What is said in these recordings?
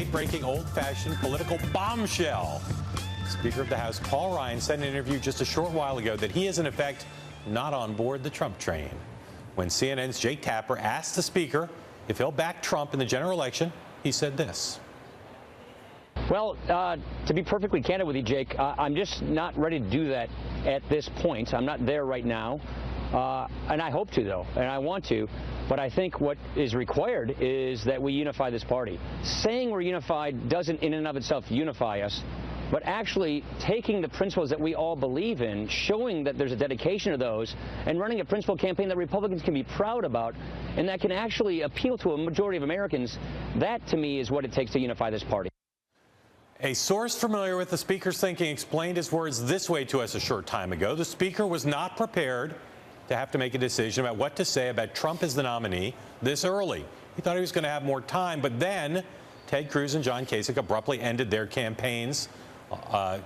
late-breaking, old-fashioned political bombshell. Speaker of the House Paul Ryan said in an interview just a short while ago that he is, in effect, not on board the Trump train. When CNN's Jake Tapper asked the Speaker if he'll back Trump in the general election, he said this. Well, to be perfectly candid with you, Jake, I'm just not ready to do that at this point. I'm not there right now. And I hope to, though, and I want to. But I think what is required is that we unify this party. Saying we're unified doesn't in and of itself unify us, but actually taking the principles that we all believe in, showing that there's a dedication to those, and running a principled campaign that Republicans can be proud about, and that can actually appeal to a majority of Americans, that to me is what it takes to unify this party. A source familiar with the Speaker's thinking explained his words this way to us a short time ago. The Speaker was not prepared to have to make a decision about what to say about Trump as the nominee this early. He thought he was going to have more time, but then Ted Cruz and John Kasich abruptly ended their campaigns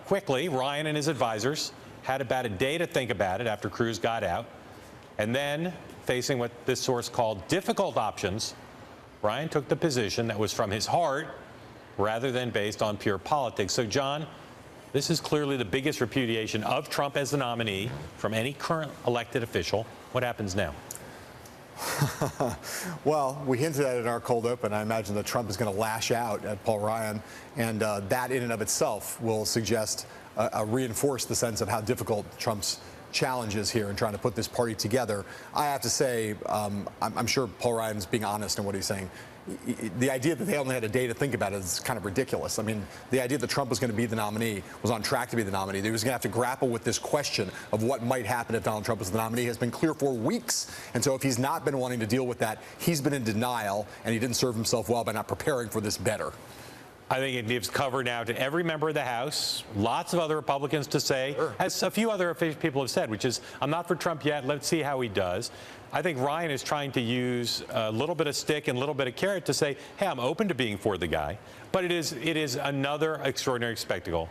quickly. Ryan and his advisors had about a day to think about it after Cruz got out. And then, facing what this source called difficult options, Ryan took the position that was from his heart rather than based on pure politics. So, John, this is clearly the biggest repudiation of Trump as the nominee from any current elected official. What happens now? Well, we hinted at it in our cold open. I imagine that Trump is going to lash out at Paul Ryan, and that in and of itself will suggest reinforce the sense of how difficult Trump's challenge is here in trying to put this party together. I have to say, I'm sure Paul Ryan's being honest in what he's saying. The idea that they only had a day to think about it is kind of ridiculous. I mean, the idea that Trump was going to be the nominee, was on track to be the nominee, that he was going to have to grapple with this question of what might happen if Donald Trump was the nominee has been clear for weeks. And so if he's not been wanting to deal with that, he's been in denial, and he didn't serve himself well by not preparing for this better. I think it gives cover now to every member of the House, lots of other Republicans to say, sure, as a few other people have said, which is, I'm not for Trump yet, let's see how he does. I think Ryan is trying to use a little bit of stick and a little bit of carrot to say, hey, I'm open to being for the guy. But it is another extraordinary spectacle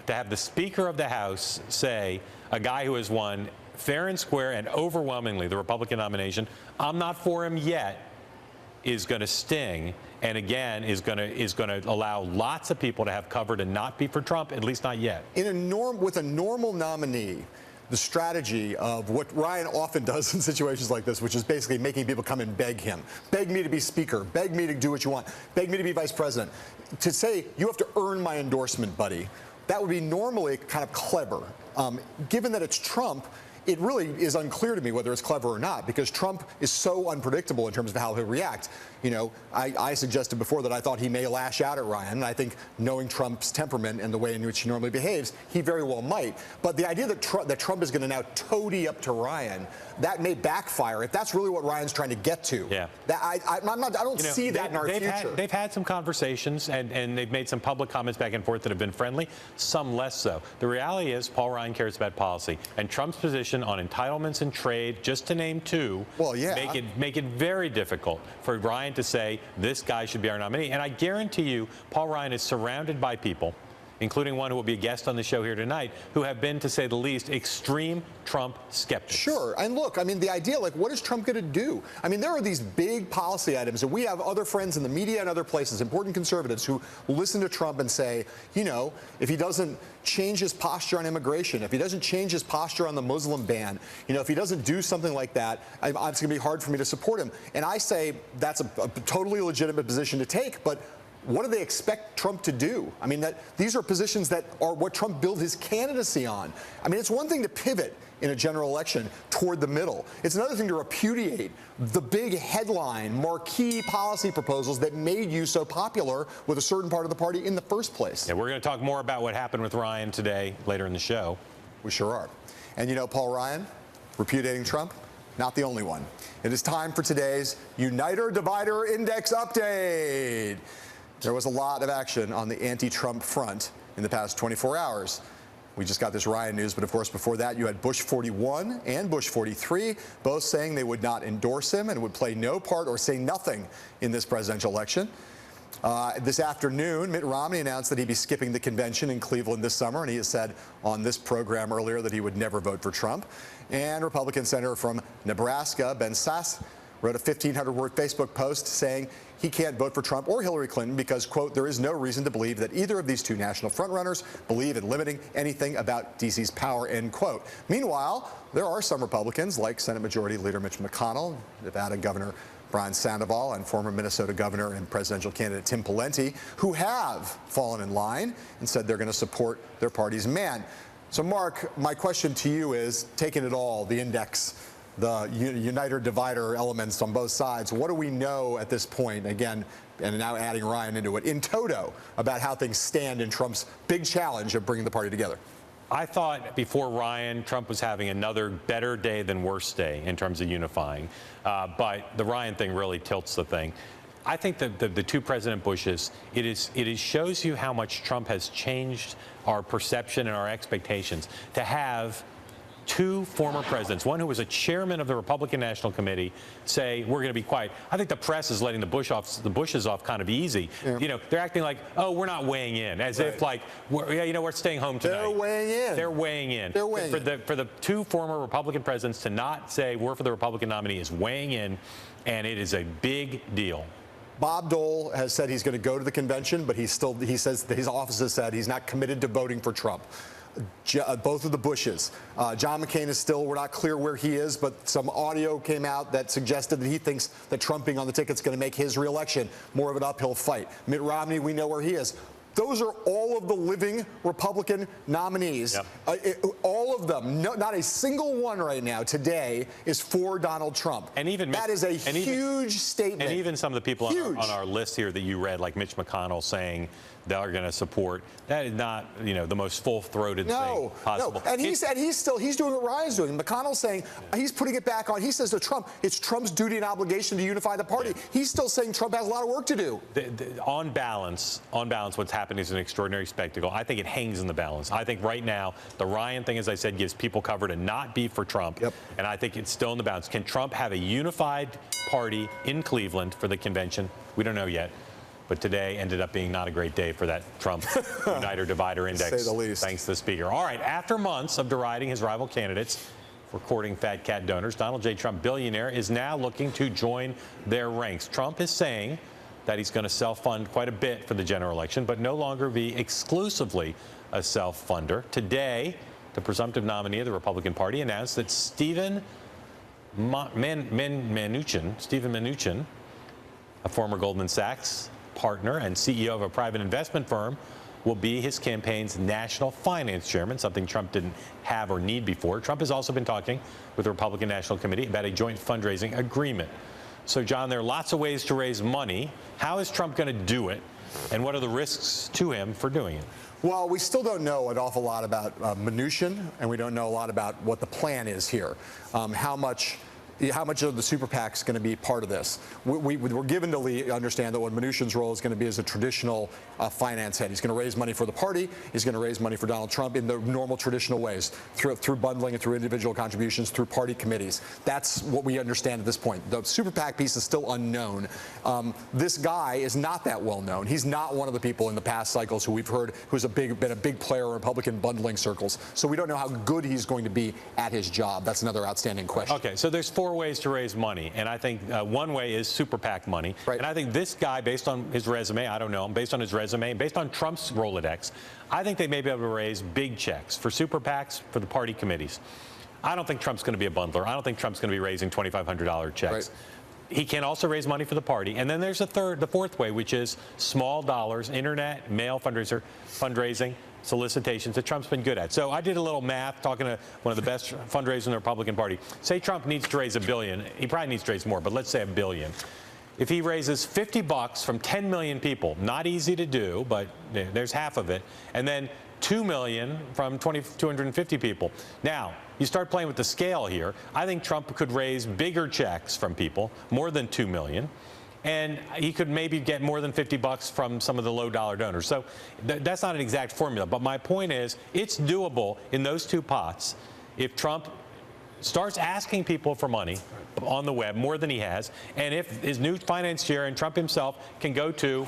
to have the Speaker of the House say, a guy who has won fair and square and overwhelmingly the Republican nomination, I'm not for him yet, is going to sting, and again is going to allow lots of people to have cover to not be for Trump, at least not yet. With a normal nominee, the strategy of what Ryan often does in situations like this, which is basically making people come and beg him, beg me to be Speaker, beg me to do what you want, beg me to be Vice President, to say you have to earn my endorsement, buddy, that would be normally kind of clever. Given that it's Trump, it really is unclear to me whether it's clever or not, because Trump is so unpredictable in terms of how he'll react. You know, I suggested before that I thought he may lash out at Ryan, and I think knowing Trump's temperament and the way in which he normally behaves, he very well might. But the idea that Trump is going to now toady up to Ryan, that may backfire if that's really what Ryan's trying to get to. Yeah. I don't see that in our future. They've had some conversations, and they've made some public comments back and forth that have been friendly, some less so. The reality is Paul Ryan cares about policy, and Trump's position on entitlements and trade, just to name two, well, yeah, make it very difficult for Ryan to say this guy should be our nominee. And I guarantee you, Paul Ryan is surrounded by people, including one who will be a guest on the show here tonight, who have been, to say the least, extreme Trump skeptics. Sure. And look, I mean, the idea, like, what is Trump going to do? I mean, there are these big policy items, and we have other friends in the media and other places, important conservatives, who listen to Trump and say, you know, if he doesn't change his posture on immigration, if he doesn't change his posture on the Muslim ban, you know, if he doesn't do something like that, it's going to be hard for me to support him. And I say that's a totally legitimate position to take, but what do they expect Trump to do? I mean, these are positions that are what Trump built his candidacy on. I mean, it's one thing to pivot in a general election toward the middle. It's another thing to repudiate the big headline, marquee policy proposals that made you so popular with a certain part of the party in the first place. Yeah, we're going to talk more about what happened with Ryan today later in the show. We sure are. And you know, Paul Ryan, repudiating Trump, not the only one. It is time for today's Uniter Divider Index update. There was a lot of action on the anti-Trump front in the past 24 hours. We just got this Ryan news, but of course before that you had Bush 41 and Bush 43, both saying they would not endorse him and would play no part or say nothing in this presidential election. This afternoon, Mitt Romney announced that he'd be skipping the convention in Cleveland this summer, and he has said on this program earlier that he would never vote for Trump. And Republican Senator from Nebraska, Ben Sasse, wrote a 1,500-word Facebook post saying he can't vote for Trump or Hillary Clinton because, quote, there is no reason to believe that either of these two national frontrunners believe in limiting anything about D.C.'s power, end quote. Meanwhile, there are some Republicans, like Senate Majority Leader Mitch McConnell, Nevada Governor Brian Sandoval, and former Minnesota Governor and presidential candidate Tim Pawlenty, who have fallen in line and said they're going to support their party's man. So, Mark, my question to you is, taking it all, the index, the uniter-divider elements on both sides, what do we know at this point, again, and now adding Ryan into it, in toto, about how things stand in Trump's big challenge of bringing the party together? I thought before Ryan, Trump was having another better day than worse day in terms of unifying. But the Ryan thing really tilts the thing. I think that the two President Bushes, it shows you how much Trump has changed our perception and our expectations. To have two former presidents, one who was a chairman of the Republican National Committee, say we're going to be quiet. I think the press is letting the Bushes off kind of easy. Yeah. You know, they're acting like, oh, we're not weighing in, as if like, we're staying home tonight. They're weighing in. They're weighing in. They're weighing in. For the two former Republican presidents to not say we're for the Republican nominee is weighing in, and it is a big deal. Bob Dole has said he's going to go to the convention, but he says that his office has said he's not committed to voting for Trump. Both of the Bushes. John McCain is still, we're not clear where he is, but some audio came out that suggested that he thinks that Trump being on the ticket is going to make his reelection more of an uphill fight. Mitt Romney, we know where he is. Those are all of the living Republican nominees. Yep. All of them. No, not a single one right now today is for Donald Trump. And even that is a huge statement. And even some of the people on our list here that you read, like Mitch McConnell saying they're going to support, that is not, the most full-throated thing possible. No. And he said he's doing what Ryan's doing. McConnell's saying he's putting it back on. He says to Trump, it's Trump's duty and obligation to unify the party. Yeah. He's still saying Trump has a lot of work to do. On balance, what's happening is an extraordinary spectacle. I think it hangs in the balance. I think right now the Ryan thing, as I said, gives people cover to not be for Trump. Yep. And I think it's still in the balance. Can Trump have a unified party in Cleveland for the convention? We don't know yet. But today ended up being not a great day for that Trump uniter-divider index, to say the least. Thanks to the Speaker. All right, after months of deriding his rival candidates for courting fat cat donors, Donald J. Trump, billionaire, is now looking to join their ranks. Trump is saying that he's going to self-fund quite a bit for the general election, but no longer be exclusively a self-funder. Today, the presumptive nominee of the Republican Party announced that Stephen Mnuchin, a former Goldman Sachs partner and CEO of a private investment firm, will be his campaign's national finance chairman, something Trump didn't have or need before. Trump has also been talking with the Republican National Committee about a joint fundraising agreement. So, John, there are lots of ways to raise money. How is Trump going to do it, and what are the risks to him for doing it? Well, we still don't know an awful lot about Mnuchin, and we don't know a lot about what the plan is here. How much of the super PAC is going to be part of this. We're given to understand that what Mnuchin's role is going to be as a traditional finance head. He's going to raise money for the party. He's going to raise money for Donald Trump in the normal traditional ways, through bundling and through individual contributions, through party committees. That's what we understand at this point. The super PAC piece is still unknown. This guy is not that well known. He's not one of the people in the past cycles who we've heard who's been a big player in Republican bundling circles. So we don't know how good he's going to be at his job. That's another outstanding question. Okay, so there's four ways to raise money, and I think one way is super PAC money. Right. And I think this guy, based on his resume, I don't know him, based on his resume, based on Trump's Rolodex, I think they may be able to raise big checks for super PACs, for the party committees. I don't think Trump's going to be a bundler. I don't think Trump's going to be raising $2,500 checks. Right. He can also raise money for the party. And then there's the fourth way, which is small dollars, internet, mail fundraising, solicitations that Trump's been good at. So I did a little math talking to one of the best fundraisers in the Republican Party. Say Trump needs to raise $1 billion. He probably needs to raise more, but let's say $1 billion. If he raises $50 from 10 million people, not easy to do, but there's half of it, and then $2 million from 250 people. Now, you start playing with the scale here. I think Trump could raise bigger checks from people, more than $2 million. And he could maybe get more than $50 from some of the low-dollar donors. So that's not an exact formula. But my point is, it's doable in those two pots if Trump starts asking people for money on the web more than he has, and if his new finance chair and Trump himself can go to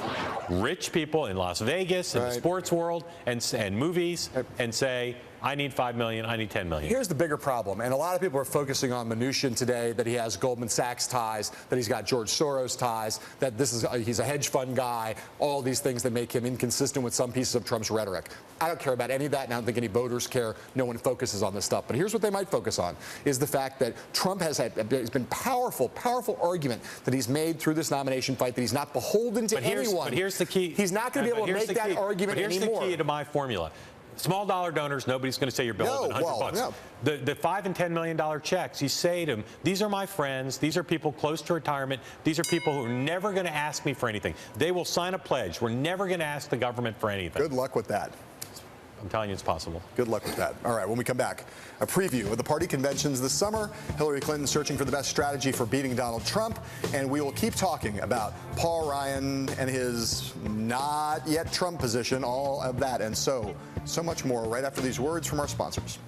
rich people in Las Vegas and the sports world and movies and say, I need 5 million, I need 10 million. Here's the bigger problem, and a lot of people are focusing on minutiae today, that he has Goldman Sachs ties, that he's got George Soros ties, that he's a hedge fund guy, all these things that make him inconsistent with some pieces of Trump's rhetoric. I don't care about any of that, and I don't think any voters care. No one focuses on this stuff. But here's what they might focus on, is the fact that Trump has been powerful argument that he's made through this nomination fight, that he's not beholden to anyone. But here's the key. He's not going to be able to make that argument anymore. But here's the key to my formula. Small dollar donors, nobody's going to say you're beholden to 100 bucks. No. The $5 and $10 million checks, you say to them, these are my friends, these are people close to retirement, these are people who are never going to ask me for anything. They will sign a pledge. We're never going to ask the government for anything. Good luck with that. I'm telling you it's possible. Good luck with that. All right, when we come back, a preview of the party conventions this summer, Hillary Clinton searching for the best strategy for beating Donald Trump, and we will keep talking about Paul Ryan and his not yet Trump position, all of that and so much more right after these words from our sponsors.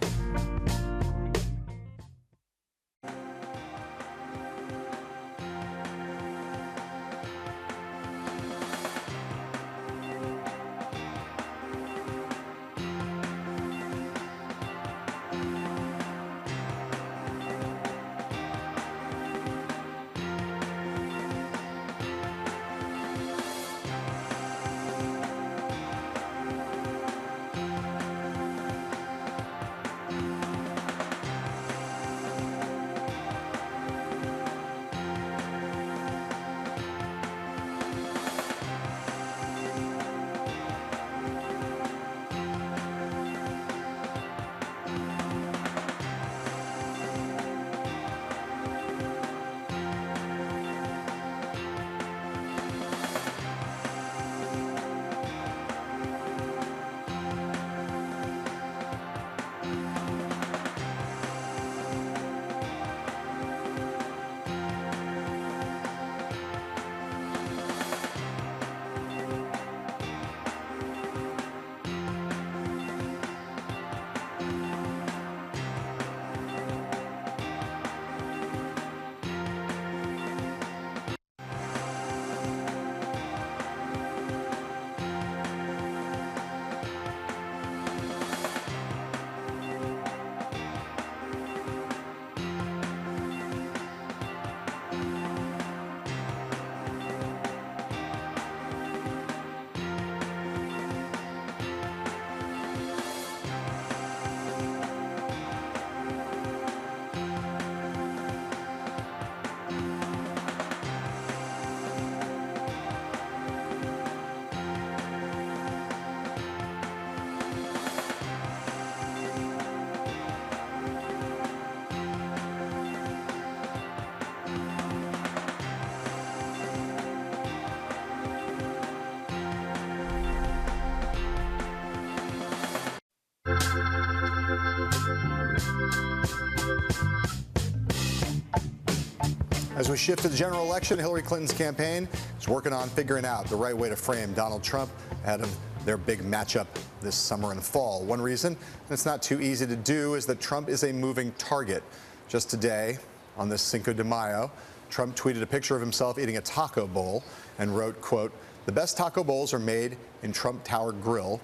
As we shift to the general election, Hillary Clinton's campaign is working on figuring out the right way to frame Donald Trump ahead of their big matchup this summer and fall. One reason, and it's not too easy to do, is that Trump is a moving target. Just today, on this Cinco de Mayo, Trump tweeted a picture of himself eating a taco bowl and wrote, quote, "The best taco bowls are made in Trump Tower Grill.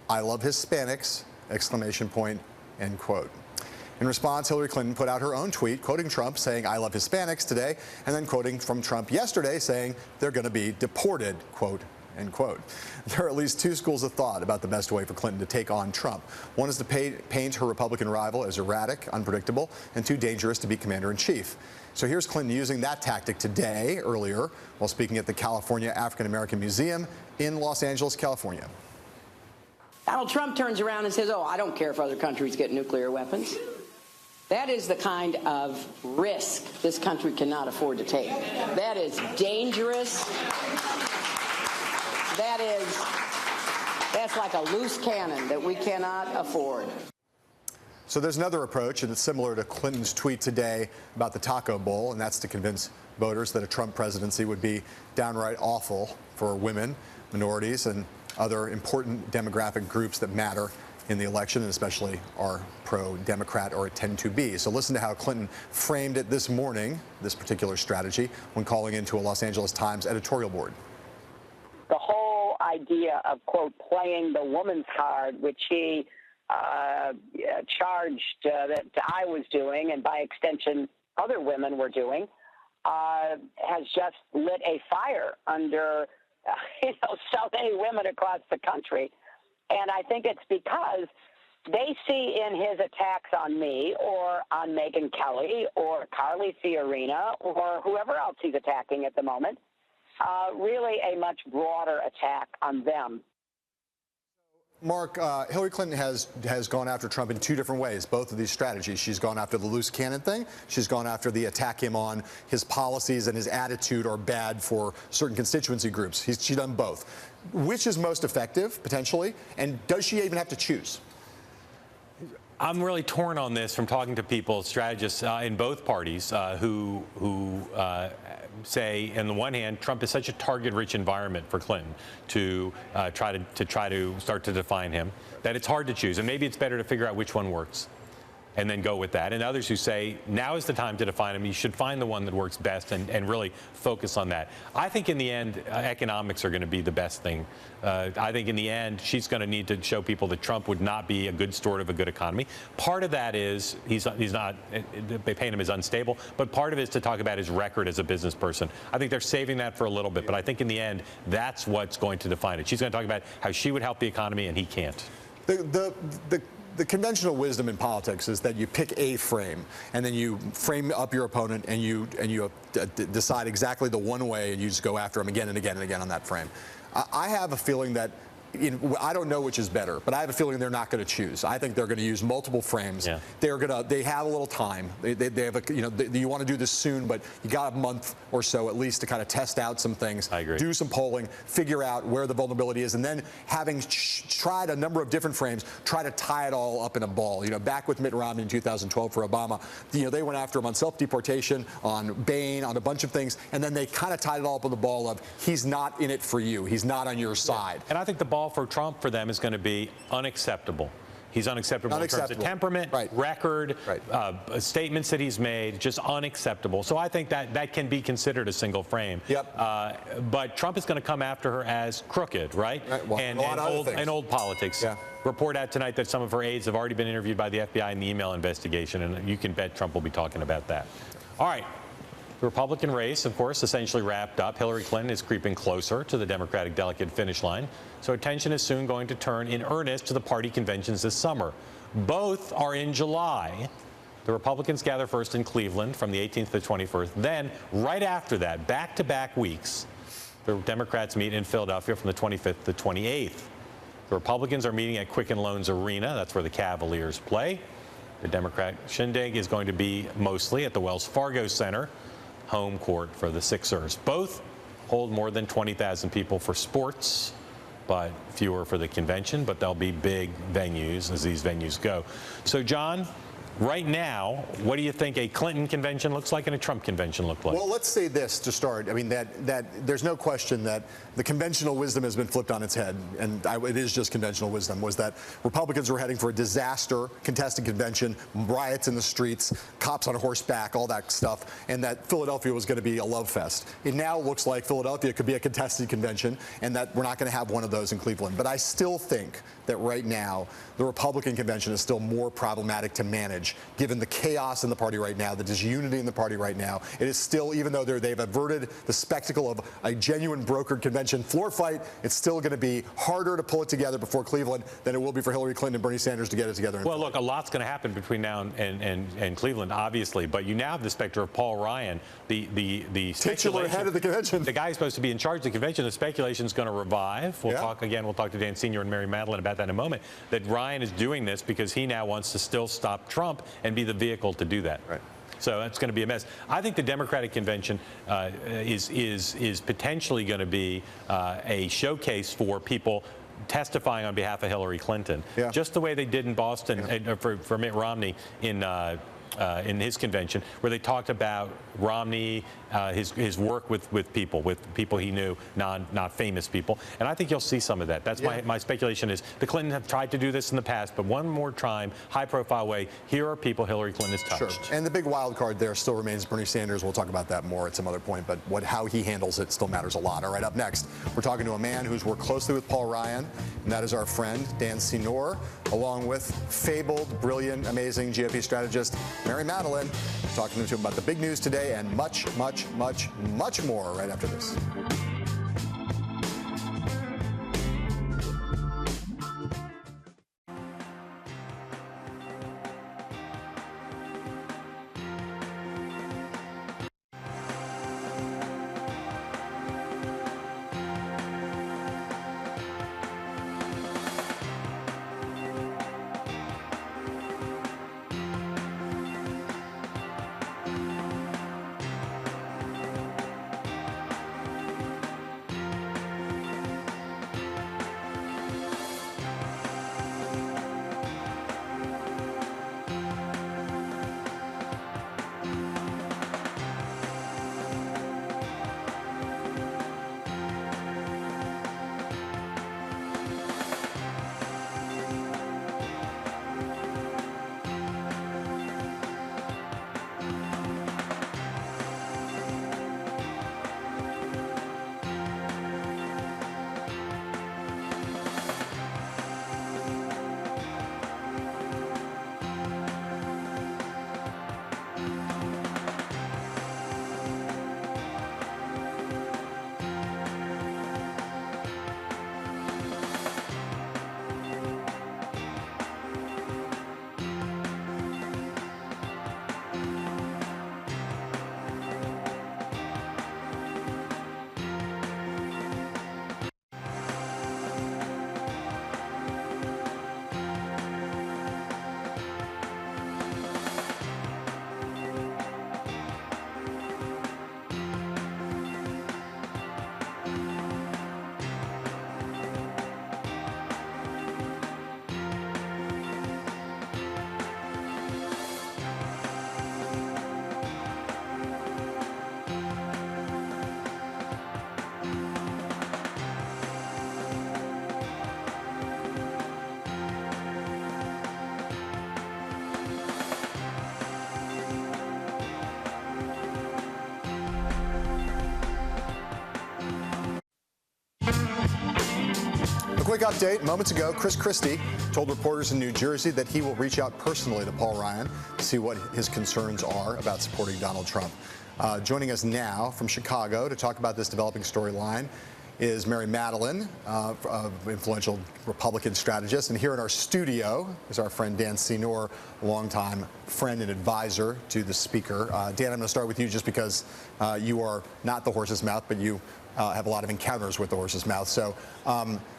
I love Hispanics, exclamation point," end quote. In response, Hillary Clinton put out her own tweet quoting Trump, saying, "I love Hispanics" today, and then quoting from Trump yesterday, saying they're going to be deported, quote, end quote. There are at least two schools of thought about the best way for Clinton to take on Trump. One is to paint her Republican rival as erratic, unpredictable, and too dangerous to be commander-in-chief. So here's Clinton using that tactic today, earlier, while speaking at the California African American Museum in Los Angeles, California. Donald Trump turns around and says, "Oh, I don't care if other countries get nuclear weapons." That is the kind of risk this country cannot afford to take. That is dangerous. That's like a loose cannon that we cannot afford. So there's another approach, and it's similar to Clinton's tweet today about the taco bowl, and that's to convince voters that a Trump presidency would be downright awful for women, minorities, and other important demographic groups that matter in the election, and especially are pro-Democrat or tend to be. So listen to how Clinton framed it this morning, this particular strategy, when calling into a Los Angeles Times editorial board. The whole idea of, quote, playing the woman's card, which he charged that I was doing, and by extension other women were doing, has just lit a fire under so many women across the country. And I think it's because they see in his attacks on me or on Megyn Kelly or Carly Fiorina or whoever else he's attacking at the moment, really a much broader attack on them. Mark, Hillary Clinton has gone after Trump in two different ways, both of these strategies. She's gone after the loose cannon thing. She's gone after the attack him on his policies and his attitude are bad for certain constituency groups. She's done both. Which is most effective, potentially, and does she even have to choose? I'm really torn on this from talking to people, strategists in both parties, who say, on the one hand, Trump is such a target-rich environment for Clinton to try to start to define him that it's hard to choose, and maybe it's better to figure out which one works and then go with that. And others who say, now is the time to define him. You should find the one that works best and really focus on that. I think in the end, economics are going to be the best thing. I think in the end, she's going to need to show people that Trump would not be a good steward of a good economy. Part of that is he's not, they paint him as unstable, but part of it is to talk about his record as a business person. I think they're saving that for a little bit, but I think in the end, that's what's going to define it. She's going to talk about how she would help the economy and he can't. The conventional wisdom in politics is that you pick a frame and then you frame up your opponent and you decide exactly the one way and you just go after him again and again and again on that frame. I have a feeling that I don't know which is better, but I have a feeling they're not going to choose. I think they're going to use multiple frames. Yeah. They have a little time. They have you want to do this soon, but you got a month or so at least to kind of test out some things. I agree. Do some polling, figure out where the vulnerability is, and then having tried a number of different frames, try to tie it all up in a ball. Back with Mitt Romney in 2012 for Obama, they went after him on self-deportation, on Bain, on a bunch of things, and then they kind of tied it all up in the ball of he's not in it for you. He's not on your side. And I think the ball for Trump for them is going to be unacceptable. He's unacceptable in terms of temperament, record, statements that he's made, just unacceptable. So I think that can be considered a single frame. Yep. But Trump is going to come after her as crooked, right? Well, and old politics. Yeah. Report out tonight that some of her aides have already been interviewed by the FBI in the email investigation, and you can bet Trump will be talking about that. All right. The Republican race, of course, essentially wrapped up. Hillary Clinton is creeping closer to the Democratic delegate finish line. So attention is soon going to turn in earnest to the party conventions this summer. Both are in July. The Republicans gather first in Cleveland from the 18th to the 21st. Then, right after that, back-to-back weeks, the Democrats meet in Philadelphia from the 25th to the 28th. The Republicans are meeting at Quicken Loans Arena. That's where the Cavaliers play. The Democrat shindig is going to be mostly at the Wells Fargo Center, home court for the Sixers. Both hold more than 20,000 people for sports, but fewer for the convention, but they'll be big venues as these venues go. So, John, right now, what do you think a Clinton convention looks like and a Trump convention look like? Well, let's say this to start. I mean, that there's no question that the conventional wisdom has been flipped on its head, and it is just conventional wisdom, was that Republicans were heading for a disaster, contested convention, riots in the streets, cops on horseback, all that stuff, and that Philadelphia was going to be a love fest. It now looks like Philadelphia could be a contested convention, and that we're not going to have one of those in Cleveland. But I still think that right now, the Republican convention is still more problematic to manage, given the chaos in the party right now, the disunity in the party right now. It is still, even though they've averted the spectacle of a genuine brokered convention floor fight, it's still going to be harder to pull it together before Cleveland than it will be for Hillary Clinton and Bernie Sanders to get it together. Well, look, a lot's going to happen between now and Cleveland, obviously, but you now have the specter of Paul Ryan, the titular head of the convention. The guy who's supposed to be in charge of the convention. The speculation is going to revive. We'll talk to Dan Senior and Mary Madeline about that in a moment, that Ryan is doing this because he now wants to still stop Trump and be the vehicle to do that. Right. So that's going to be a mess. I think the Democratic convention is potentially going to be a showcase for people testifying on behalf of Hillary Clinton, just the way they did in Boston for Mitt Romney in in his convention, where they talked about Romney, his work with people he knew, not famous people. And I think you'll see some of that. That's my speculation is the Clintons have tried to do this in the past, but one more time, high-profile way, here are people Hillary Clinton has touched. Sure. And the big wild card there still remains Bernie Sanders. We'll talk about that more at some other point, but how he handles it still matters a lot. All right, up next, we're talking to a man who's worked closely with Paul Ryan, and that is our friend Dan Senor, along with fabled, brilliant, amazing GOP strategist Mary Madeline, talking to him about the big news today and much, much, much, much more right after this. Quick update. Moments ago, Chris Christie told reporters in New Jersey that he will reach out personally to Paul Ryan to see what his concerns are about supporting Donald Trump. Joining us now from Chicago to talk about this developing storyline is Mary Madeline, influential Republican strategist. And here in our studio is our friend Dan Senor, a longtime friend and advisor to the speaker. Dan, I'm going to start with you just because you are not the horse's mouth, but you have a lot of encounters with the horse's mouth. So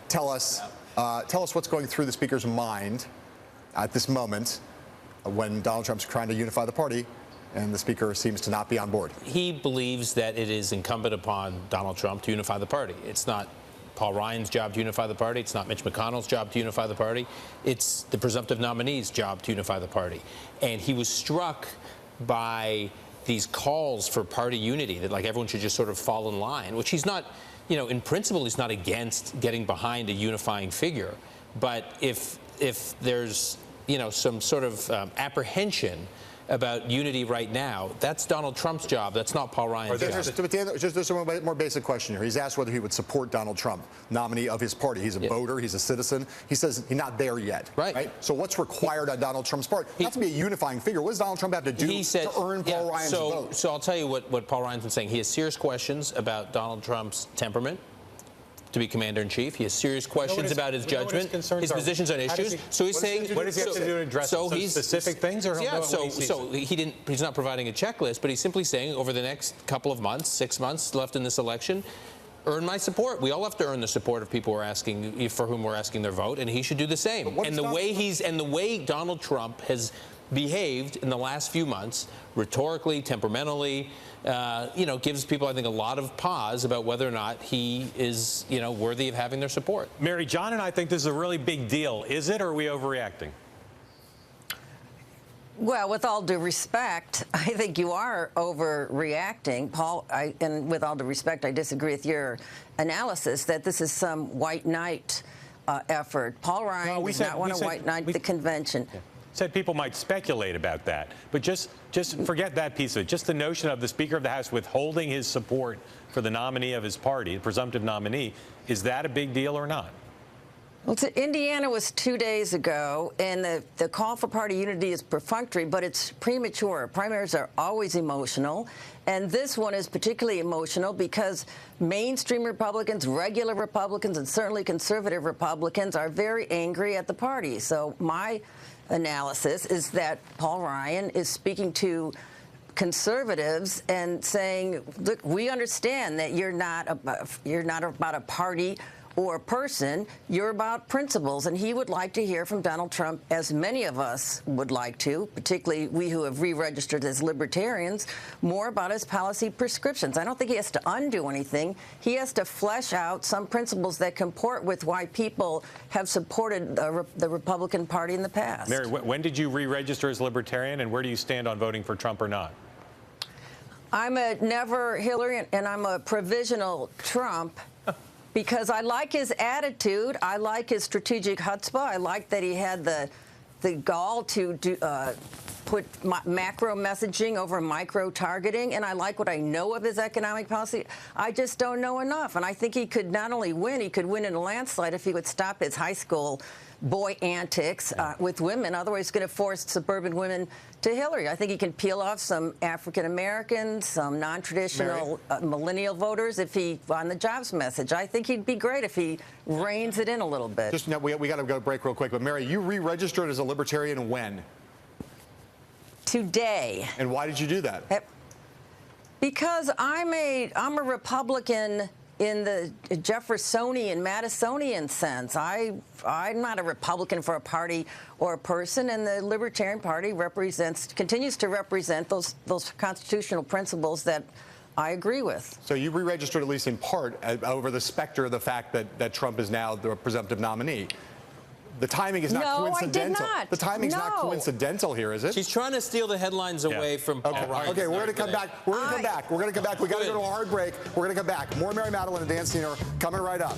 tell us what's going through the speaker's mind at this moment when Donald Trump's trying to unify the party and the speaker seems to not be on board. He believes that it is incumbent upon Donald Trump to unify the party. It's not Paul Ryan's job to unify the party. It's not Mitch McConnell's job to unify the party. It's the presumptive nominee's job to unify the party. And he was struck by these calls for party unity, that like everyone should just sort of fall in line, which he's not, you know, in principle, he's not against getting behind a unifying figure. But if there's, you know, some sort of apprehension about unity right now, that's Donald Trump's job. That's not Paul Ryan's job. Just a more basic question here. He's asked whether he would support Donald Trump, nominee of his party. He's a voter. He's a citizen. He says he's not there yet. Right. So what's required on Donald Trump's part? Not to be a unifying figure. What does Donald Trump have to do to earn Paul Ryan's vote? So I'll tell you what Paul Ryan's been saying. He has serious questions about Donald Trump's temperament to be commander-in-chief. He has serious questions about his judgment, his positions on issues. So he's saying, what does he have to do to address some specific things? Or he's not providing a checklist, but he's simply saying over the next couple of months, 6 months left in this election, earn my support. We all have to earn the support of people for whom we're asking their vote, and he should do the same. And the way Donald Trump has behaved in the last few months, rhetorically, temperamentally, gives people, I think, a lot of pause about whether or not he is, worthy of having their support. Mary, John and I think this is a really big deal. Is it, or are we overreacting? Well, with all due respect, I think you are overreacting, Paul. And with all due respect, I disagree with your analysis that this is some white knight effort. Paul Ryan does not want to white knight the convention. Yeah. Said people might speculate about that, but just forget that piece of it. Just the notion of the Speaker of the House withholding his support for the nominee of his party, the presumptive nominee, is that a big deal or not? Well, Indiana was 2 days ago, and the call for party unity is perfunctory, but it's premature. Primaries are always emotional, and this one is particularly emotional because mainstream Republicans, regular Republicans, and certainly conservative Republicans are very angry at the party. So my analysis is that Paul Ryan is speaking to conservatives and saying, look, we understand that you're not about a party or a person, you're about principles. And he would like to hear from Donald Trump, as many of us would like to, particularly we who have re-registered as libertarians, more about his policy prescriptions. I don't think he has to undo anything. He has to flesh out some principles that comport with why people have supported the Republican Party in the past. Mary, when did you re-register as libertarian, and where do you stand on voting for Trump or not? I'm a never Hillary, and I'm a provisional Trump. Because I like his attitude, I like his strategic chutzpah, I like that he had the gall to put macro messaging over micro targeting, and I like what I know of his economic policy. I just don't know enough, and I think he could not only win, he could win in a landslide if he would stop his high school boy antics with women. Otherwise, he's going to force suburban women to Hillary. I think he can peel off some African Americans, some non-traditional millennial voters if he on the jobs message. I think he'd be great if he reins it in a little bit. Just we got to go to break real quick. But Mary, you re-registered as a libertarian when? Today. And why did you do that? Because I'm a Republican in the Jeffersonian, Madisonian sense. I'm not a Republican for a party or a person, and the Libertarian Party continues to represent those constitutional principles that I agree with. So you re-registered, at least in part, over the specter of the fact that Trump is now the presumptive nominee. The timing is not coincidental. I did not. The timing's not coincidental here, is it? She's trying to steal the headlines away from Paul Ryan. Okay, we're going to come back. We're going to come back. We're going to come back. We got to go to a hard break. We're going to come back. More Mary Madeline and Dan Senor coming right up.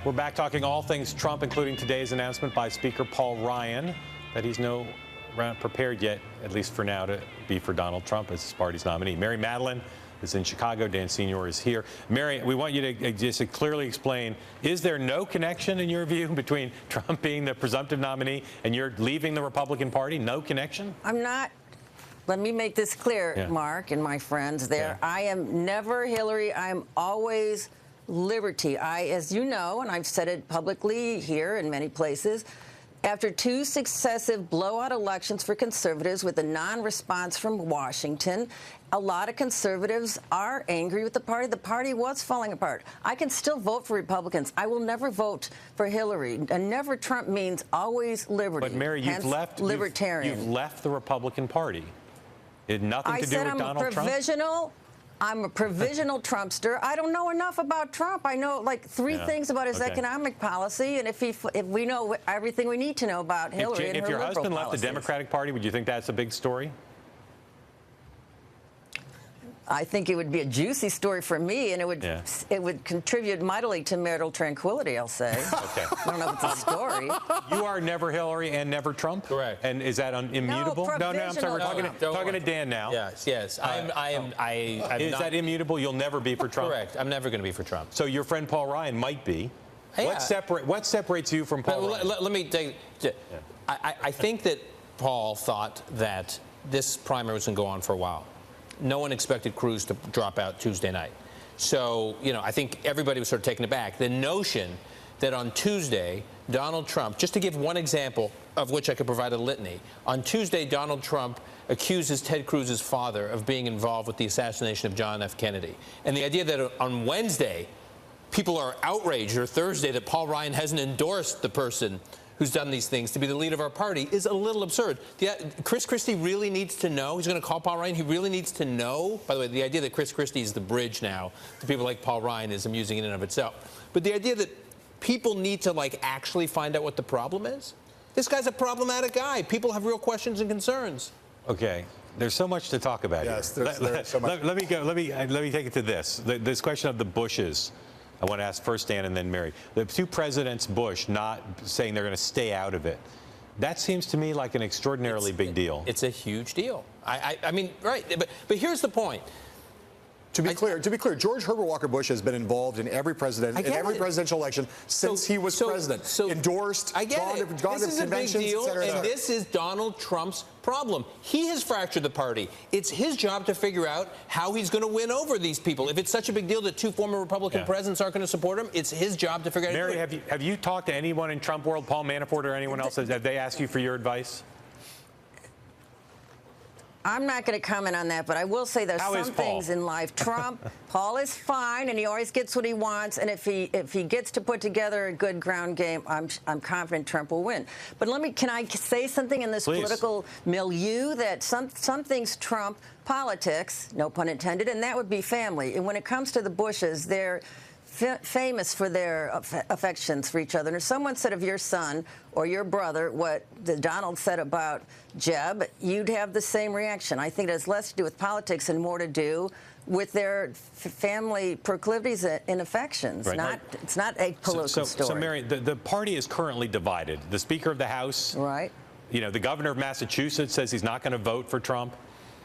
We're back talking all things Trump, including today's announcement by Speaker Paul Ryan that he's not prepared yet, at least for now, to be for Donald Trump as his party's nominee. Mary Madeline is in Chicago. Dan Senor is here. Mary, we want you to just clearly explain, is there no connection, in your view, between Trump being the presumptive nominee and you're leaving the Republican Party? No connection? I'm not. Let me make this clear, Mark and my friends there. I am never Hillary. I'm always liberty. As you know, and I've said it publicly here in many places, after 2 successive blowout elections for conservatives with a non-response from Washington, a lot of conservatives are angry with the party. The party was falling apart. I can still vote for Republicans. I will never vote for Hillary. And never Trump means always liberty. But Mary, you've left libertarian. You've left the Republican Party. It had nothing to do with Donald Trump. I'm a provisional Trumpster. I don't know enough about Trump. I know like 3 things about his economic policy, and if we know everything we need to know about Hillary and her If your husband policies. left the Democratic Party, would you think that's a big story? I think it would be a juicy story for me, and it would contribute mightily to marital tranquility, I'll say. Okay. I don't know if it's a story. You are never Hillary and never Trump? Correct. And is that immutable? No, I'm sorry. We're talking to Dan now. Yes. Is that immutable? You'll never be for Trump? Correct. I'm never going to be for Trump. So your friend Paul Ryan might be. Yeah. What separates you from Paul Ryan? Let me take. I think that Paul thought that this primary was going to go on for a while. No one expected Cruz to drop out Tuesday night. So, I think everybody was sort of taken aback. The notion that on Tuesday, Donald Trump, just to give one example of which I could provide a litany, on Tuesday, Donald Trump accuses Ted Cruz's father of being involved with the assassination of John F. Kennedy. And the idea that on Wednesday, people are outraged, or Thursday, that Paul Ryan hasn't endorsed the person who's done these things to be the leader of our party is a little absurd. Chris Christie really needs to know. He's going to call Paul Ryan. He really needs to know. By the way, the idea that Chris Christie is the bridge now to people like Paul Ryan is amusing in and of itself. But the idea that people need to, actually find out what the problem is? This guy's a problematic guy. People have real questions and concerns. Okay. There's so much to talk about here. There's so much. Let me take it to this. This question of the Bushes. I want to ask first Dan and then Mary. The 2 presidents, Bush, not saying they're going to stay out of it. That seems to me like an extraordinarily big deal. It's a huge deal. I mean, right. But here's the point. To be clear, George Herbert Walker Bush has been involved in every presidential election since he was president. Endorsed, I get it. Gone this to is a big conventions, deal, et cetera, et cetera. and this is Donald Trump's problem. He has fractured the party. It's his job to figure out how he's going to win over these people. If it's such a big deal that 2 former Republican presidents aren't going to support him, it's his job to figure out. Mary, have you talked to anyone in Trump world, Paul Manafort or anyone else? Have they asked you for your advice? I'm not going to comment on that, but I will say there's How is some Paul? things in life. Paul is fine, and he always gets what he wants. And if he gets to put together a good ground game, I'm confident Trump will win. But can I say something in this political milieu that some things trump politics, no pun intended, and that would be family. And when it comes to the Bushes, they're famous for their affections for each other. And if someone said of your son or your brother what Donald said about Jeb, you'd have the same reaction. I think it has less to do with politics and more to do with their family proclivities and affections. Right. It's not a political story. So, Mary, the party is currently divided. The Speaker of the House, right? The governor of Massachusetts says he's not going to vote for Trump.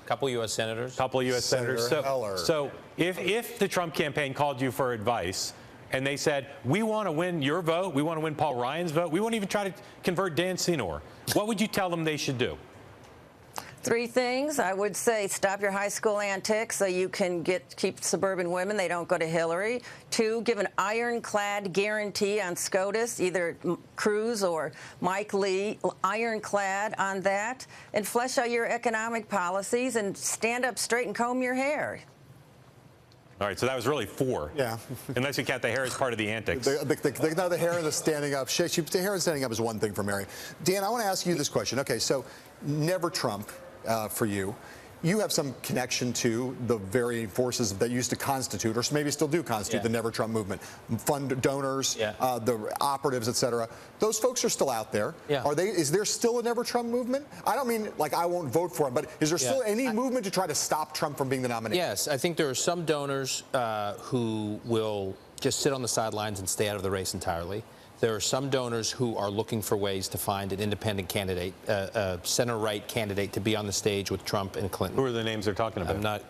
Couple U.S. senators. So if the Trump campaign called you for advice and they said, we want to win your vote, we want to win Paul Ryan's vote, we won't even try to convert Dan Senor, what would you tell them they should do? 3 things. I would say stop your high school antics so you can keep suburban women. They don't go to Hillary. 2, give an ironclad guarantee on SCOTUS, either Cruz or Mike Lee, ironclad on that. And flesh out your economic policies and stand up straight and comb your hair. All right, so that was really 4. Yeah. Unless you count the hair as part of the antics. The hair and the standing up. The hair and standing up is one thing for Mary. Dan, I want to ask you this question. Okay, so never Trump for you. You have some connection to the varying forces that used to constitute, or maybe still do constitute, the Never Trump movement. Fund donors, the operatives, et cetera. Those folks are still out there. Yeah. Is there still a Never Trump movement? I don't mean like I won't vote for him, but is there still any movement to try to stop Trump from being the nominee? Yes, I think there are some donors who will just sit on the sidelines and stay out of the race entirely. There are some donors who are looking for ways to find an independent candidate, a center-right candidate, to be on the stage with Trump and Clinton. Who are the names they're talking about?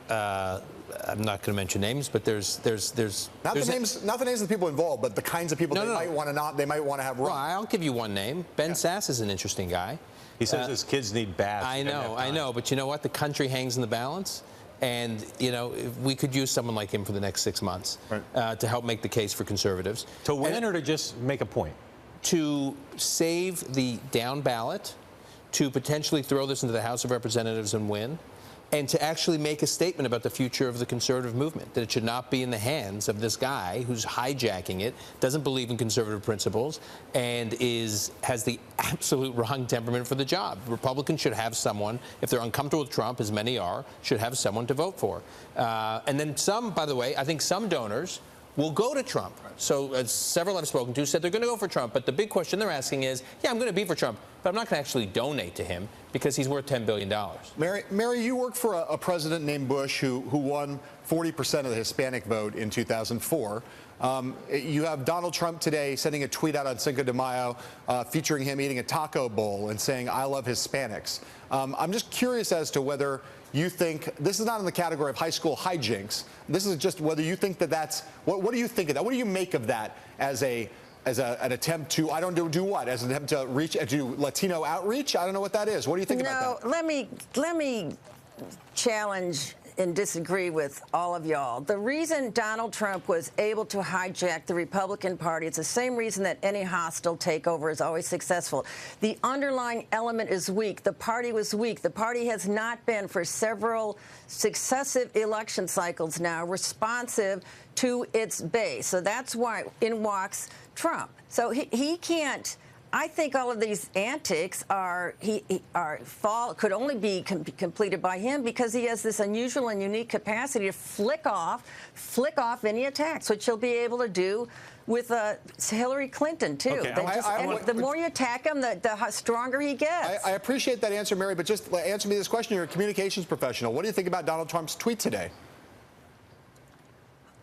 I'm not going to mention names, but there's not the names of the people involved, but the kinds of people might want to have run. Well, I'll give you one name. Ben Sasse is an interesting guy. He says his kids need baths. I know, but you know what? The country hangs in the balance. And, you know, we could use someone like him for the next 6 months to help make the case for conservatives. To win or to just make a point? To save the down ballot, to potentially throw this into the House of Representatives and win, and to actually make a statement about the future of the conservative movement, that it should not be in the hands of this guy who's hijacking it, doesn't believe in conservative principles, and has the absolute wrong temperament for the job. Republicans should have someone, if they're uncomfortable with Trump, as many are, should have someone to vote for. And then some, by the way, I think some donors will go to Trump. So several I've spoken to said they're going to go for Trump, but the big question they're asking is, yeah, I'm going to be for Trump, but I'm not going to actually donate to him because he's worth $10 billion. Mary, you worked for a president named Bush who won 40% of the Hispanic vote in 2004. You have Donald Trump today sending a tweet out on Cinco de Mayo featuring him eating a taco bowl and saying, "I love Hispanics." I'm just curious as to whether you think this is not in the category of high school hijinks. This is just whether you think that's what do you think of that? What do you make of that as an attempt to do what? As an attempt to do Latino outreach? I don't know what that is. What do you think about that? No, let me challenge and disagree with all of y'all. The reason Donald Trump was able to hijack the Republican Party, it's the same reason that any hostile takeover is always successful. The underlying element is weak. The party was weak. The party has not been, for several successive election cycles now, responsive to its base. So that's why in walks Trump. So he can't. I think all of these antics could only be completed by him because he has this unusual and unique capacity to flick off any attacks, which he'll be able to do with Hillary Clinton too. Okay. The more you attack him, the stronger he gets. I appreciate that answer, Mary, but just answer me this question. You're a communications professional. What do you think about Donald Trump's tweet today?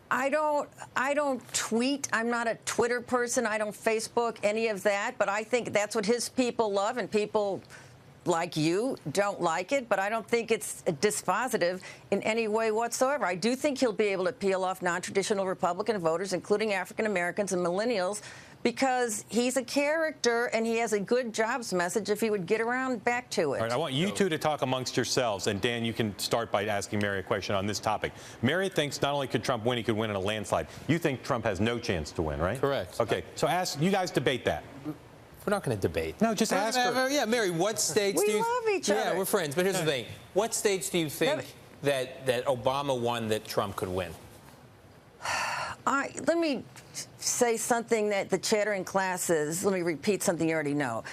I don't tweet. I'm not a Twitter person. I don't Facebook any of that. But I think that's what his people love, and people like you don't like it. But I don't think it's dispositive in any way whatsoever. I do think he'll be able to peel off non-traditional Republican voters, including African Americans and millennials, because he's a character and he has a good jobs message if he would get around back to it. All right, I want you two to talk amongst yourselves. And Dan, you can start by asking Mary a question on this topic. Mary thinks not only could Trump win, he could win in a landslide. You think Trump has no chance to win, right? Correct. Okay, so you guys debate that. We're not going to debate. No, just ask her. Yeah, Mary, what states do you... We love each other. Yeah, we're friends. But here's the thing. What states do you think that Obama won that Trump could win? Let me say something that the chattering classes, let me repeat something you already know.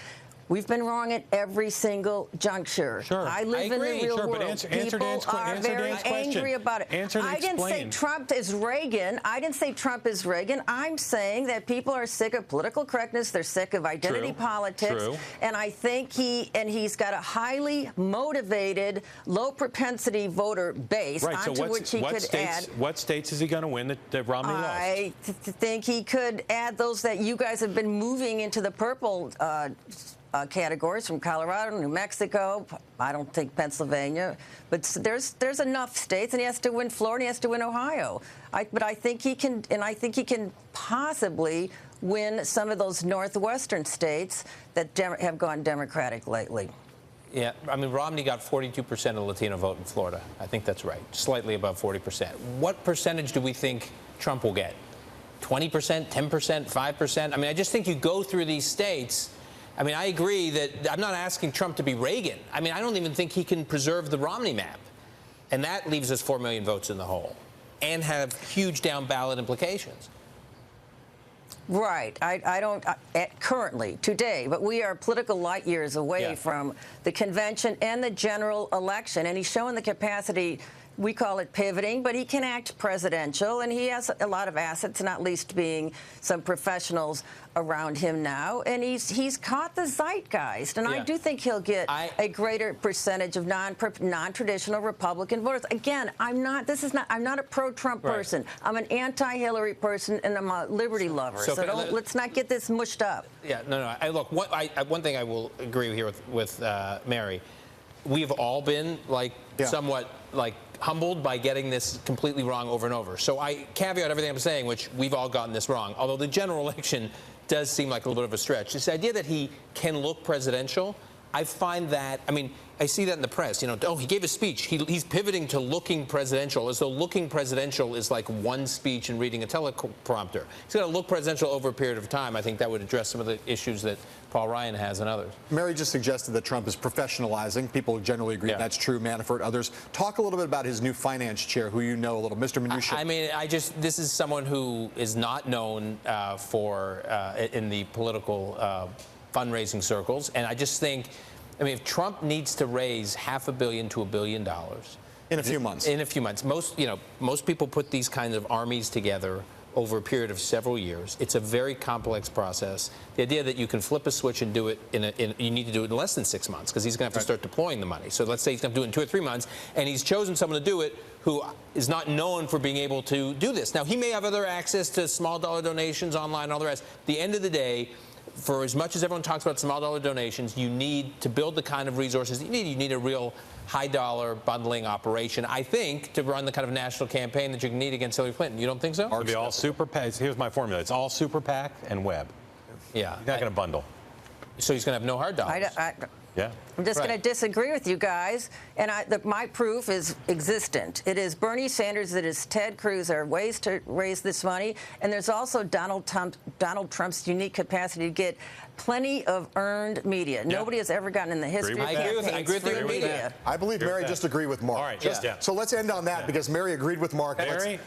We've been wrong at every single juncture. Sure. I live in the real world. But answer Dan's are very angry about it. Answer and I didn't say Trump is Reagan. I didn't say Trump is Reagan. I'm saying that people are sick of political correctness. They're sick of identity politics. True. And I think he's got a highly motivated, low propensity voter base onto which he could add. What states is he going to win that Romney lost? I think he could add those that you guys have been moving into the purple categories, from Colorado, New Mexico. I don't think Pennsylvania, but there's enough states, and he has to win Florida. He has to win Ohio. But I think he can, and I think he can possibly win some of those northwestern states that have gone Democratic lately. Yeah, I mean, Romney got 42% of the Latino vote in Florida. I think that's right, slightly above 40%. What percentage do we think Trump will get? 20%, 10%, 5%? I mean, I just think you go through these states. I mean, I agree that I'm not asking Trump to be Reagan. I mean, I don't even think he can preserve the Romney map. And that leaves us 4 million votes in the hole and have huge down ballot implications. Right. I don't currently, today, but we are political light years away from the convention and the general election. And he's showing the capacity we call it pivoting, but he can act presidential, and he has a lot of assets, not least being some professionals around him now, and he's caught the zeitgeist, and I do think he'll get a greater percentage of non-traditional Republican voters. Again, I'm not a pro-Trump person. I'm an anti-Hillary person, and I'm a liberty lover. So let's not get this mushed up. Yeah, no. Look, one thing I will agree here with Mary. We've all been somewhat humbled by getting this completely wrong over and over. So I caveat everything I'm saying, which we've all gotten this wrong. Although the general election does seem like a little bit of a stretch. This idea that he can look presidential, I find that, I mean, I see that in the press. You know, oh, he gave a speech. He's pivoting to looking presidential, as though looking presidential is like one speech and reading a teleprompter. He's got to look presidential over a period of time. I think that would address some of the issues that Paul Ryan has and others. Mary just suggested that Trump is professionalizing. People generally agree that's true. Manafort, others. Talk a little bit about his new finance chair, who you know a little, Mr. Mnuchin. I mean, this is someone who is not known in the political fundraising circles, and I just think, I mean, if Trump needs to raise $500 million to $1 billion in a few months. In a few months, most people put these kinds of armies together over a period of several years. It's a very complex process. The idea that you can flip a switch and do it you need to do it in less than 6 months, because he's going to have to start deploying the money. So let's say he's going to do it in 2 or 3 months, and he's chosen someone to do it who is not known for being able to do this. Now, he may have other access to small dollar donations online and all the rest. At the end of the day, for as much as everyone talks about small dollar donations, you need to build the kind of resources you need. You need a real high dollar bundling operation, I think, to run the kind of national campaign that you can need against Hillary Clinton. You don't think so? It'll be all super PAC. Here's my formula. It's all super PAC and web. Yeah. He's not going to bundle. So he's going to have no hard dollars. Yeah. I'm just going to disagree with you guys, and my proof is existent. It is Bernie Sanders, it is Ted Cruz. There are ways to raise this money, and there's also Donald Trump's unique capacity to get plenty of earned media. Yep. Nobody has ever gotten in the history of campaigns free media. I believe Mary just agreed with Mark. All right, So let's end on that because Mary agreed with Mark. Mary,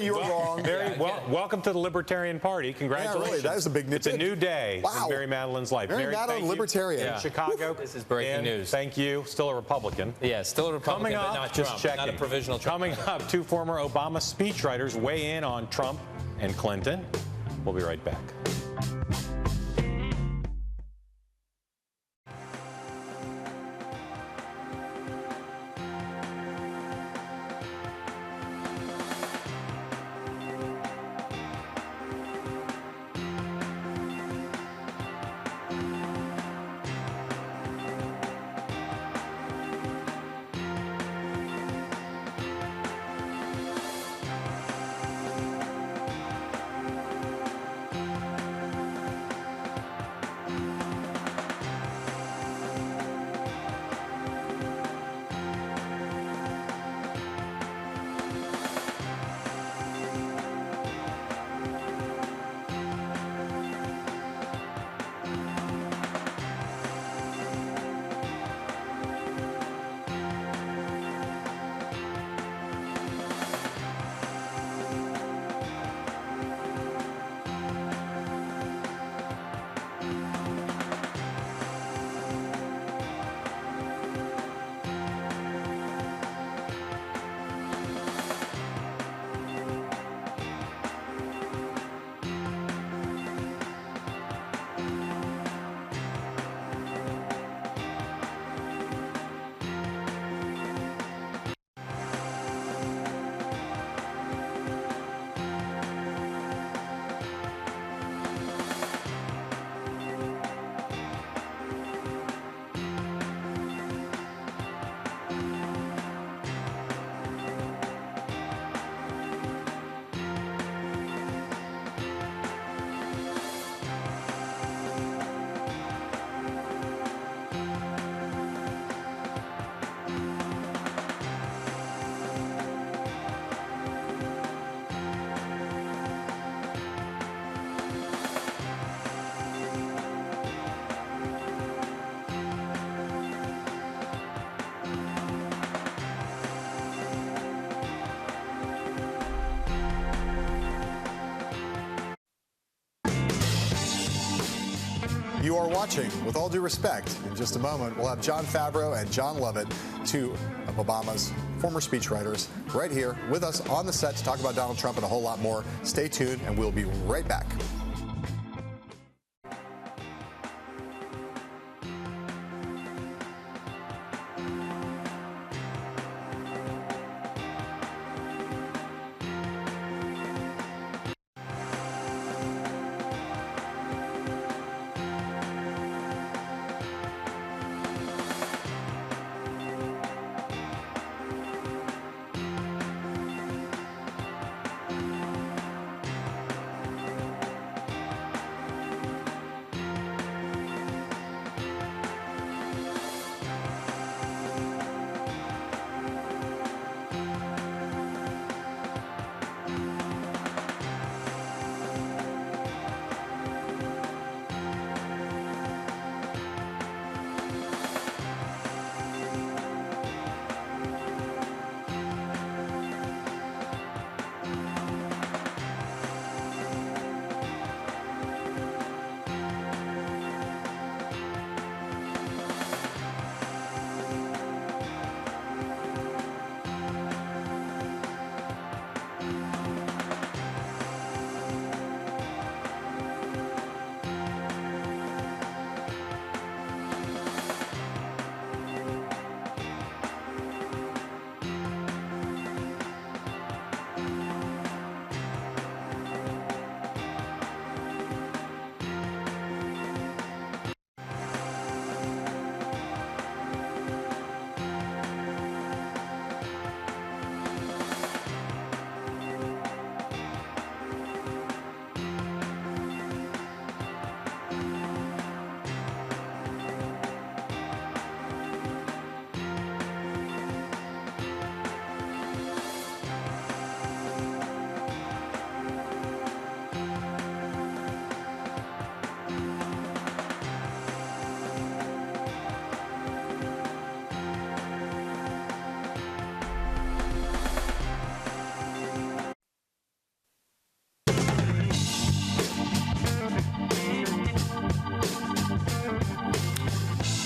you were wrong. Mary, welcome to the Libertarian Party. Congratulations. Yeah, really, that is a big news. It's a new day in Mary Madeline's life. Mary Madeline, Libertarian. In Chicago. This is breaking news. Thank you. Still a Republican. Yeah, still a Republican, Coming up, but not just Trump, checking. not a provisional Trump. Coming up, 2 former Obama speechwriters weigh in on Trump and Clinton. We'll be right back. You are watching With All Due Respect. In just a moment, we'll have Jon Favreau and John Lovett, two of Obama's former speechwriters, right here with us on the set to talk about Donald Trump and a whole lot more. Stay tuned, and we'll be right back.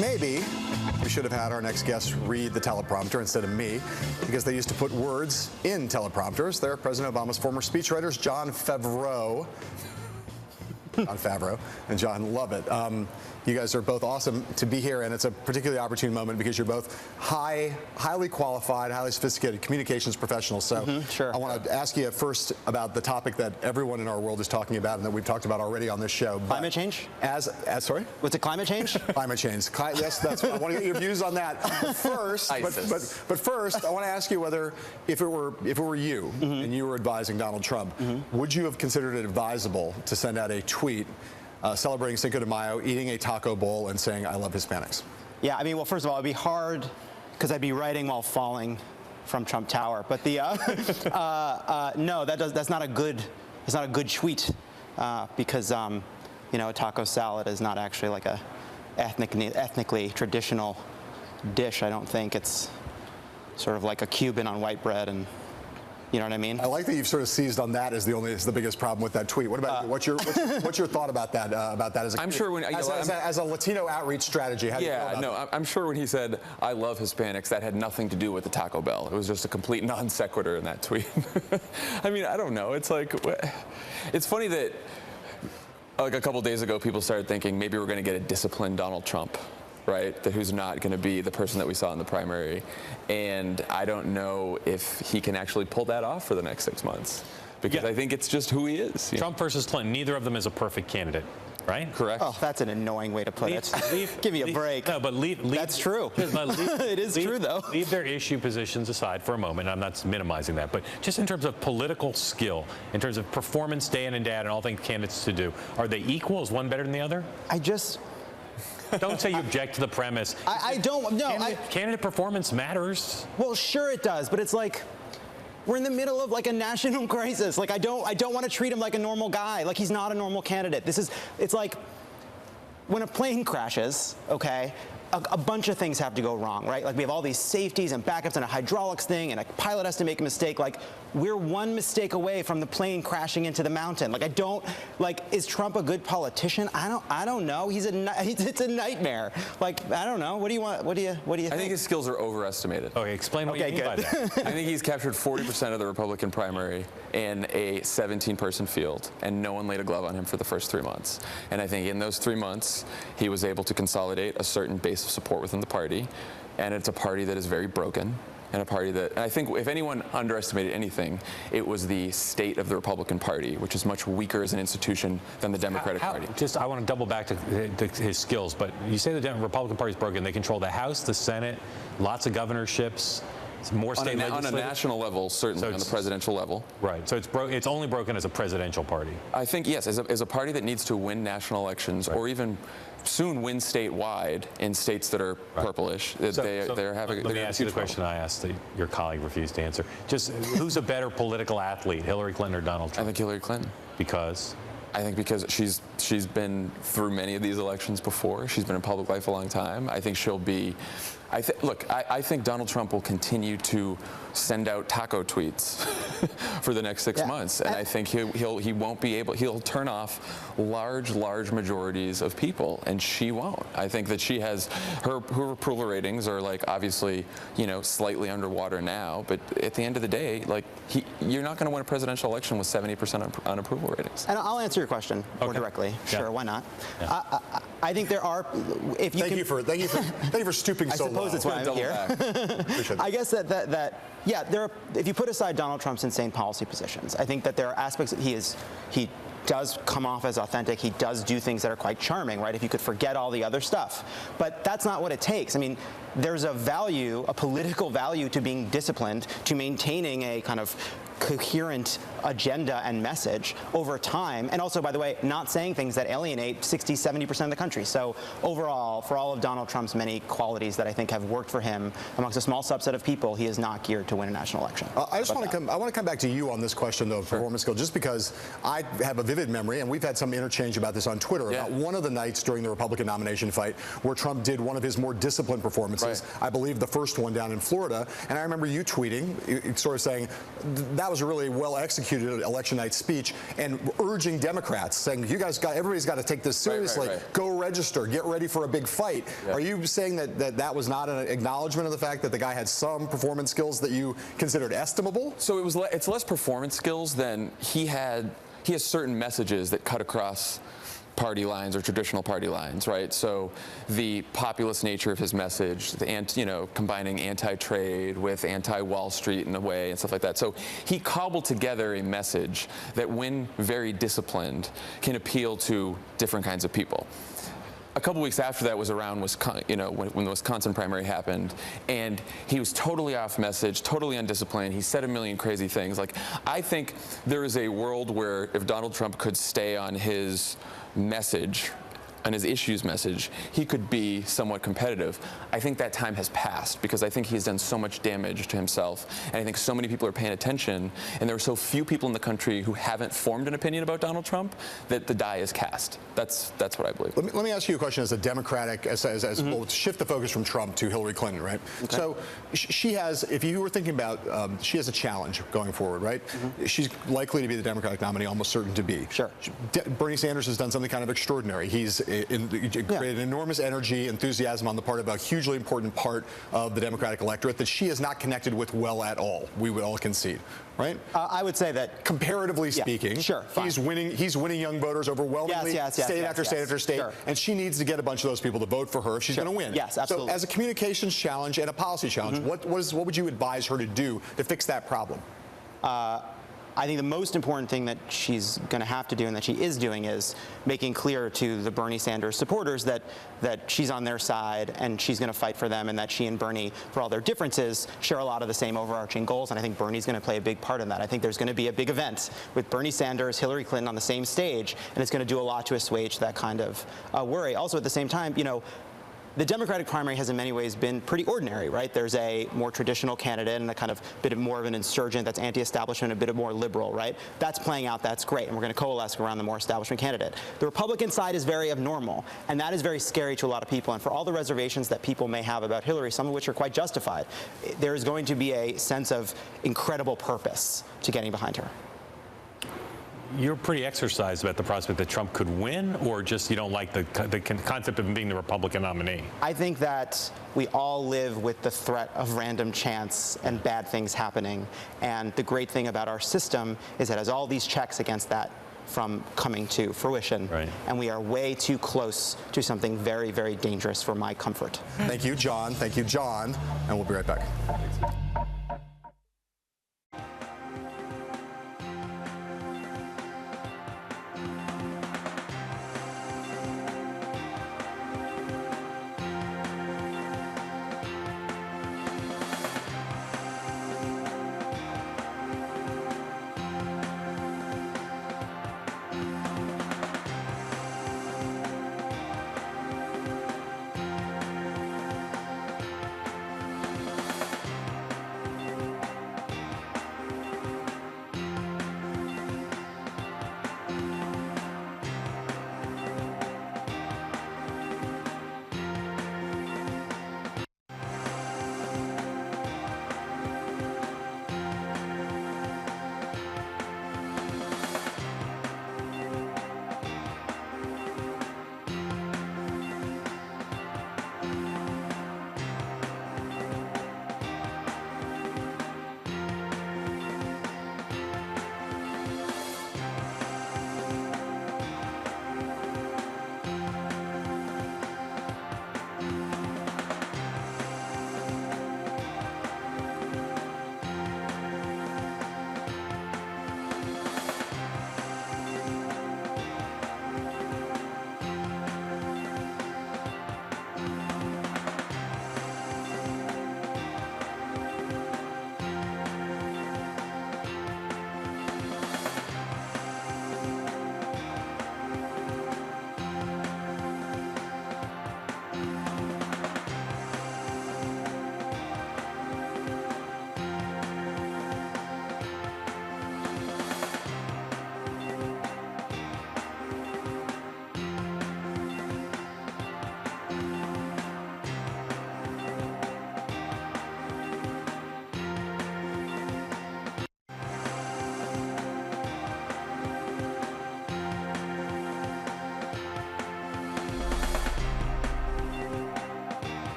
Maybe we should have had our next guest read the teleprompter instead of me, because they used to put words in teleprompters. They're President Obama's former speechwriters, Jon Favreau and John Lovett. You guys are both awesome to be here, and it's a particularly opportune moment because you're both highly qualified, highly sophisticated communications professionals. So sure. I want to ask you first about the topic that everyone in our world is talking about and that we've talked about already on this show. Climate change? Sorry? Was it climate change? Climate change. Yes, that's what I want to get your views on that. But first, but first, I want to ask you whether, if it were you and you were advising Donald Trump, would you have considered it advisable to send out a tweet celebrating Cinco de Mayo, eating a taco bowl, and saying, "I love Hispanics"? Yeah, I mean, well, first of all, it'd be hard because I'd be writing while falling from Trump Tower. But the no, that's not a good tweet because you know, a taco salad is not actually like a ethnically traditional dish. I don't think it's sort of like a Cuban on white bread, and you know what I mean? I like that you've sort of seized on that as the biggest problem with that tweet. What about you? What's your thought about that? As a Latino outreach strategy? How do you feel about that? I'm sure when he said "I love Hispanics," that had nothing to do with the Taco Bell. It was just a complete non sequitur in that tweet. I mean, I don't know. It's like, it's funny that like a couple days ago, people started thinking maybe we're going to get a disciplined Donald Trump, right? That who's not going to be the person that we saw in the primary. And I don't know if he can actually pull that off for the next 6 months, because I think it's just who he is. Trump versus Clinton, neither of them is a perfect candidate, right? Correct. Oh, that's an annoying way to put it. Give me a break. No, but that's true. It is true, though. Leave their issue positions aside for a moment. I'm not minimizing that, but just in terms of political skill, in terms of performance day in and day out and all things candidates to do, are they equal? Is one better than the other? Don't say you object to the premise. I don't. No. Candidate performance matters. Well, sure it does, but it's like we're in the middle of like a national crisis. Like I don't want to treat him like a normal guy. Like he's not a normal candidate. It's like when a plane crashes, okay, a bunch of things have to go wrong, right? Like we have all these safeties and backups and a hydraulics thing, and a pilot has to make a mistake. Like we're one mistake away from the plane crashing into the mountain. Like is Trump a good politician? I don't know. It's a nightmare. Like I don't know. What do you want? What do you think? I think his skills are overestimated. Okay, explain what you mean by that. I think he's captured 40% of the Republican primary in a 17-person field, and no one laid a glove on him for the first 3 months. And I think in those 3 months, he was able to consolidate a certain base of support within the party, and it's a party that is very broken. And a party that, and I think if anyone underestimated anything, it was the state of the Republican Party, which is much weaker as an institution than the Democratic Party. I want to double back to his skills, but you say the Republican Party is broken. They control the House, the Senate, lots of governorships, more state legislators. On a national level, certainly on the presidential level. Right. So it's only broken as a presidential party. I think, yes, as a party that needs to win national elections, or even soon win statewide in states that are purplish. They're having. Let me ask you the question I asked that your colleague refused to answer. Just who's a better political athlete, Hillary Clinton or Donald Trump? I think Hillary Clinton. Because? I think because she's been through many of these elections before. She's been in public life a long time. I think she'll be. I think Donald Trump will continue to send out taco tweets for the next 6 months, and I think he won't be able. He'll turn off large majorities of people, and she won't. I think that she has her approval ratings are like obviously slightly underwater now, but at the end of the day, like you're not going to win a presidential election with 70% on approval ratings. And I'll answer your question more directly. Sure, why not? Yeah. I think there are. If you thank you for stooping so low. I suppose it's why I'm here. I guess yeah, if you put aside Donald Trump's insane policy positions, I think that there are aspects that he does come off as authentic. He does do things that are quite charming, right? If you could forget all the other stuff. But that's not what it takes. I mean, there's a political value to being disciplined, to maintaining a kind of coherent agenda and message over time, and also, by the way, not saying things that alienate 60-70% of the country. So overall, for all of Donald Trump's many qualities that I think have worked for him amongst a small subset of people, he is not geared to win a national election. I want to come back to you on this question of performance skill, just because I have a vivid memory, and we've had some interchange about this on Twitter, about one of the nights during the Republican nomination fight where Trump did one of his more disciplined performances, I believe the first one down in Florida, and I remember you tweeting, sort of saying, that was a really well-executed election night speech, and urging Democrats, saying, everybody's got to take this seriously. Go register. Get ready for a big fight. Are you saying that was not an acknowledgement of the fact that the guy had some performance skills that you considered estimable? So it's less performance skills than he has certain messages that cut across party lines or traditional party lines, right? So the populist nature of his message, combining anti-trade with anti-Wall Street in a way and stuff like that. So he cobbled together a message that, when very disciplined, can appeal to different kinds of people. A couple weeks after that was around when the Wisconsin primary happened, and he was totally off message, totally undisciplined. He said a million crazy things. Like, I think there is a world where if Donald Trump could stay on his message, on his issues message, he could be somewhat competitive. I think that time has passed, because I think he has done so much damage to himself, and I think so many people are paying attention, and there are so few people in the country who haven't formed an opinion about Donald Trump that the die is cast. That's what I believe. Let me ask you a question as a Democratic, we'll shift the focus from Trump to Hillary Clinton, right? Okay. So she has, if you were thinking about, she has a challenge going forward, right? She's likely to be the Democratic nominee, almost certain to be. Sure. Bernie Sanders has done something kind of extraordinary. He's created enormous energy, enthusiasm on the part of a hugely important part of the Democratic electorate that she has not connected with well at all. We would all concede, right? I would say that, comparatively speaking, he's winning young voters overwhelmingly, state after state, and she needs to get a bunch of those people to vote for her if she's going to win. Yes, absolutely. So, as a communications challenge and a policy challenge, what would you advise her to do to fix that problem? I think the most important thing that she's going to have to do, and that she is doing, is making clear to the Bernie Sanders supporters that she's on their side and she's going to fight for them, and that she and Bernie, for all their differences, share a lot of the same overarching goals. And I think Bernie's going to play a big part in that. I think there's going to be a big event with Bernie Sanders, Hillary Clinton on the same stage, and it's going to do a lot to assuage that kind of worry. Also, at the same time, the Democratic primary has in many ways been pretty ordinary, right? There's a more traditional candidate and a kind of bit of more of an insurgent that's anti-establishment, a bit of more liberal, right? That's playing out, that's great, and we're going to coalesce around the more establishment candidate. The Republican side is very abnormal, and that is very scary to a lot of people. And for all the reservations that people may have about Hillary, some of which are quite justified, there is going to be a sense of incredible purpose to getting behind her. You're pretty exercised about the prospect that Trump could win, or just you don't like the concept of him being the Republican nominee? I think that we all live with the threat of random chance and bad things happening. And the great thing about our system is it has all these checks against that from coming to fruition. Right. And we are way too close to something very, very dangerous for my comfort. Thank you, John. Thank you, John. And we'll be right back.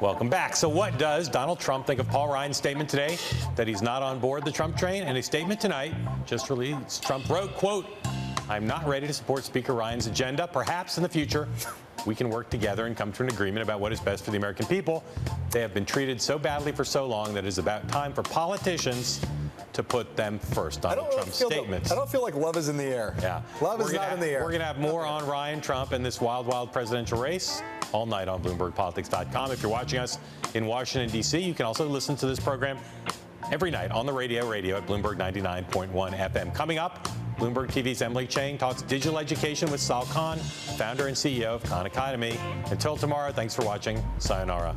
Welcome back. So what does Donald Trump think of Paul Ryan's statement today that he's not on board the Trump train? And a statement tonight just released, Trump wrote, quote, "I'm not ready to support Speaker Ryan's agenda. Perhaps in the future we can work together and come to an agreement about what is best for the American people. They have been treated so badly for so long that it is about time for politicians to put them first." Donald Trump's statements. I don't feel like love is in the air. Yeah. Love is not in the air. We're going to have more on Ryan Trump and this wild, wild presidential race all night on BloombergPolitics.com. If you're watching us in Washington, D.C., you can also listen to this program every night on the radio at Bloomberg 99.1 FM. Coming up, Bloomberg TV's Emily Chang talks digital education with Sal Khan, founder and CEO of Khan Academy. Until tomorrow, thanks for watching. Sayonara.